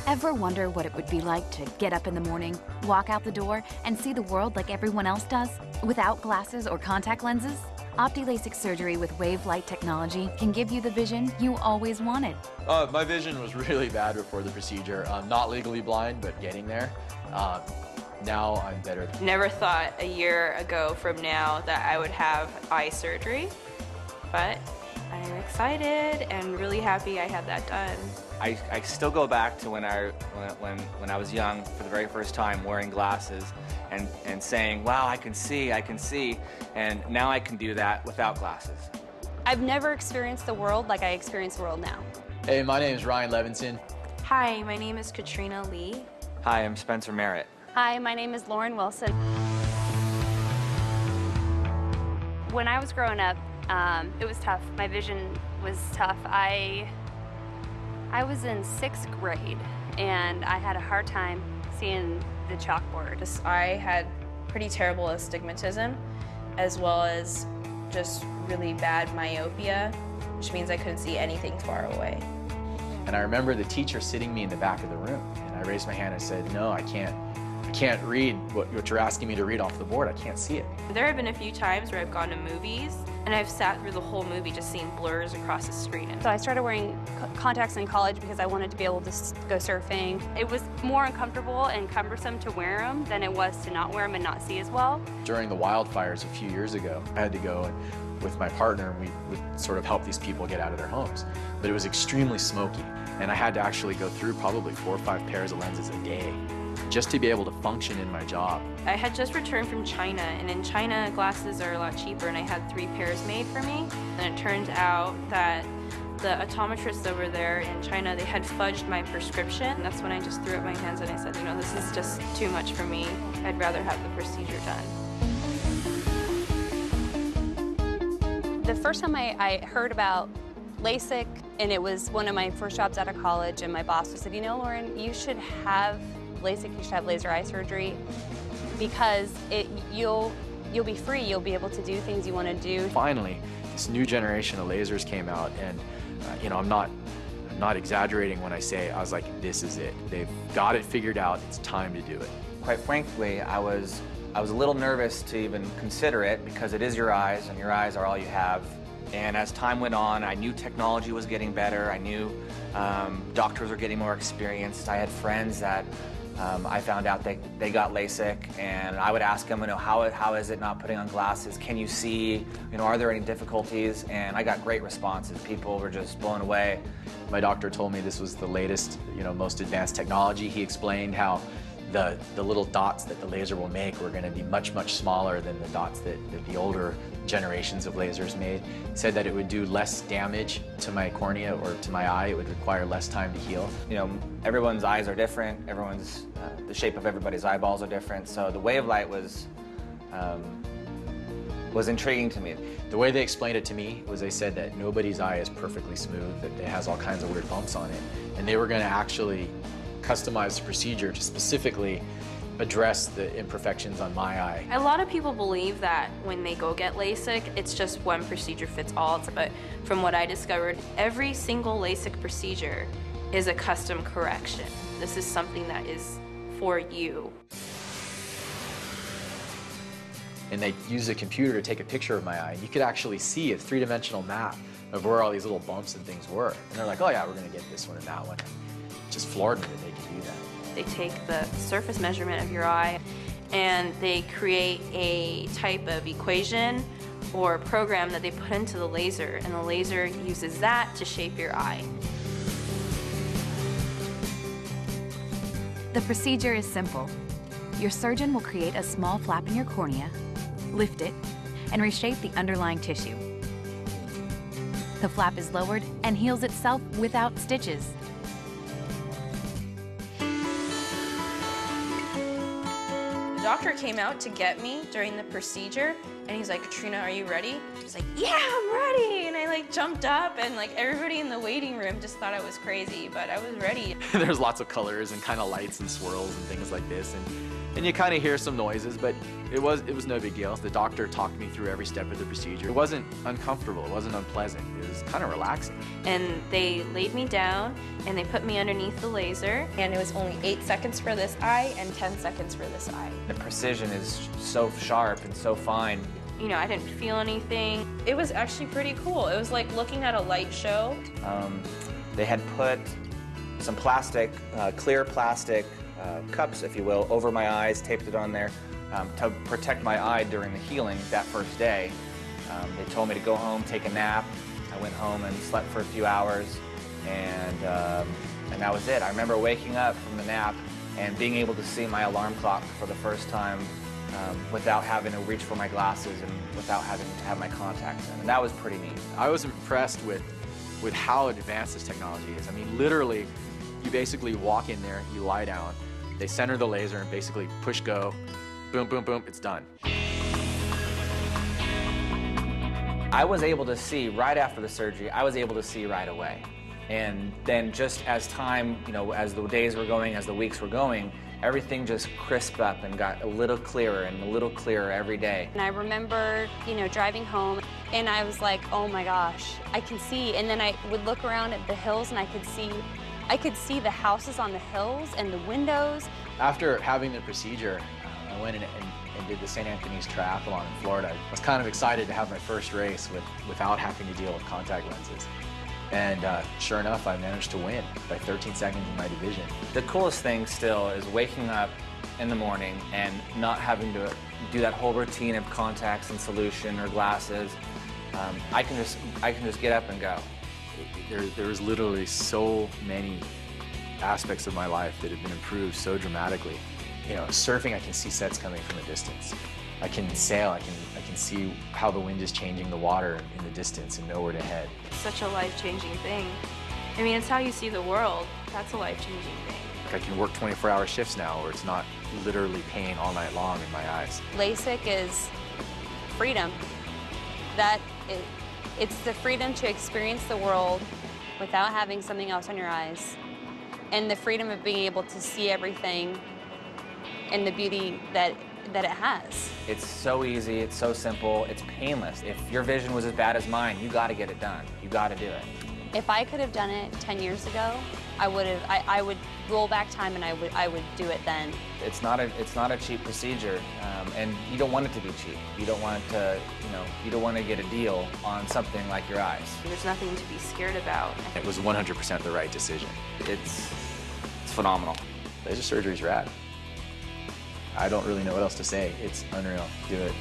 Ever wonder what it would be like to get up in the morning, walk out the door, and see the world like everyone else does, without glasses or contact lenses? OptiLASIK surgery with wave light technology can give you the vision you always wanted. My vision was really bad before the procedure. I'm not legally blind, but getting there. Now I'm better. Never thought a year ago from now that I would have eye surgery, but I'm excited and really happy I had that done. I still go back to when I was young for the very first time, wearing glasses and saying, wow, I can see, and now I can do that without glasses. I've never experienced the world like I experience the world now. Hey, my name is Ryan Levinson. Hi, my name is Katrina Lee. Hi, I'm Spencer Merritt. Hi, my name is Lauren Wilson. When I was growing up, it was tough. My vision was tough. I was in 6th grade, and I had a hard time seeing the chalkboard. I had pretty terrible astigmatism, as well as just really bad myopia, which means I couldn't see anything far away. And I remember the teacher sitting me in the back of the room, and I raised my hand and said, no, I can't read what you're asking me to read off the board. I can't see it. There have been a few times where I've gone to movies, and I've sat through the whole movie just seeing blurs across the screen. So I started wearing contacts in college because I wanted to be able to go surfing. It was more uncomfortable and cumbersome to wear them than it was to not wear them and not see as well. During the wildfires a few years ago, I had to go and with my partner, and we would sort of help these people get out of their homes. But it was extremely smoky, and I had to actually go through probably 4 or 5 pairs of lenses a day just to be able to function in my job. I had just returned from China, and in China, glasses are a lot cheaper, and I had 3 pairs made for me. And it turned out that the optometrists over there in China, they had fudged my prescription. And that's when I just threw up my hands and I said, you know, this is just too much for me. I'd rather have the procedure done. The first time I heard about LASIK, and it was one of my first jobs out of college, and my boss said, you know, Lauren, you should have LASIK, you should have laser eye surgery, because you'll be free, you'll be able to do things you want to do. Finally, this new generation of lasers came out, and you know, I'm not exaggerating when I say I was like, this is it. They've got it figured out. It's time to do it. Quite frankly, I was a little nervous to even consider it because it is your eyes, and your eyes are all you have. And as time went on, I knew technology was getting better. I knew doctors were getting more experienced. I had friends that I found out they got LASIK, and I would ask them, you know, how is it not putting on glasses? Can you see? You know, are there any difficulties? And I got great responses. People were just blown away. My doctor told me this was the latest, you know, most advanced technology. He explained how the little dots that the laser will make were going to be much, much smaller than the dots that the older generations of lasers made. He said that it would do less damage to my cornea or to my eye. It would require less time to heal. You know, everyone's eyes are different. Everyone's the shape of everybody's eyeballs are different. So the wave light was intriguing to me. The way they explained it to me was they said that nobody's eye is perfectly smooth, that it has all kinds of weird bumps on it, and they were going to actually customize the procedure to specifically address the imperfections on my eye. A lot of people believe that when they go get LASIK, it's just one procedure fits all. But from what I discovered, every single LASIK procedure is a custom correction. This is something that is for you. And they used a computer to take a picture of my eye. You could actually see a 3-dimensional map of where all these little bumps and things were. And they're like, oh yeah, we're gonna get this one and that one. It just floored me that they could do that. They take the surface measurement of your eye and they create a type of equation or program that they put into the laser, and the laser uses that to shape your eye. The procedure is simple. Your surgeon will create a small flap in your cornea, lift it, and reshape the underlying tissue. The flap is lowered and heals itself without stitches. The doctor came out to get me during the procedure, and he's like, Katrina, are you ready? I was like, yeah, I'm ready. And I like jumped up, and like everybody in the waiting room just thought I was crazy, but I was ready. There's lots of colors and kind of lights and swirls and things like this. And and you kind of hear some noises, but it was no big deal. The doctor talked me through every step of the procedure. It wasn't uncomfortable, it wasn't unpleasant, it was kind of relaxing. And they laid me down and they put me underneath the laser. And it was only 8 seconds for this eye and 10 seconds for this eye. The precision is so sharp and so fine. You know, I didn't feel anything. It was actually pretty cool. It was like looking at a light show. They had put some plastic, clear plastic cups, if you will, over my eyes, taped it on there to protect my eye during the healing that first day. They told me to go home, take a nap. I went home and slept for a few hours, and that was it. I remember waking up from the nap and being able to see my alarm clock for the first time without having to reach for my glasses and without having to have my contacts in, and that was pretty neat. I was impressed with how advanced this technology is. I mean, literally, you basically walk in there, you lie down, they center the laser and basically push go, boom, boom, boom, it's done. I was able to see right after the surgery, I was able to see right away. And then just as time, you know, as the days were going, as the weeks were going, everything just crisped up and got a little clearer and a little clearer every day. And I remember, you know, driving home and I was like, oh my gosh, I can see. And then I would look around at the hills and I could see the houses on the hills and the windows. After having the procedure, I went and did the St. Anthony's Triathlon in Florida. I was kind of excited to have my first race without having to deal with contact lenses. And sure enough, I managed to win by 13 seconds in my division. The coolest thing still is waking up in the morning and not having to do that whole routine of contacts and solution or glasses. I can just get up and go. There was literally so many aspects of my life that have been improved so dramatically. You know, surfing, I can see sets coming from a distance. I can sail, I can see how the wind is changing the water in the distance and know where to head. It's such a life-changing thing. I mean, it's how you see the world. That's a life-changing thing. I can work 24-hour shifts now where it's not literally pain all night long in my eyes. LASIK is freedom. It's the freedom to experience the world without having something else on your eyes, and the freedom of being able to see everything and the beauty that it has. It's so easy, it's so simple, it's painless. If your vision was as bad as mine, you got to get it done. You got to do it. If I could have done it 10 years ago, I would roll back time and I would do it then. It's not a cheap procedure, and you don't want it to be cheap. You don't want to, you don't want to get a deal on something like your eyes. There's nothing to be scared about. It was 100% the right decision. It's phenomenal. Laser surgery's rad. I don't really know what else to say. It's unreal. Do it.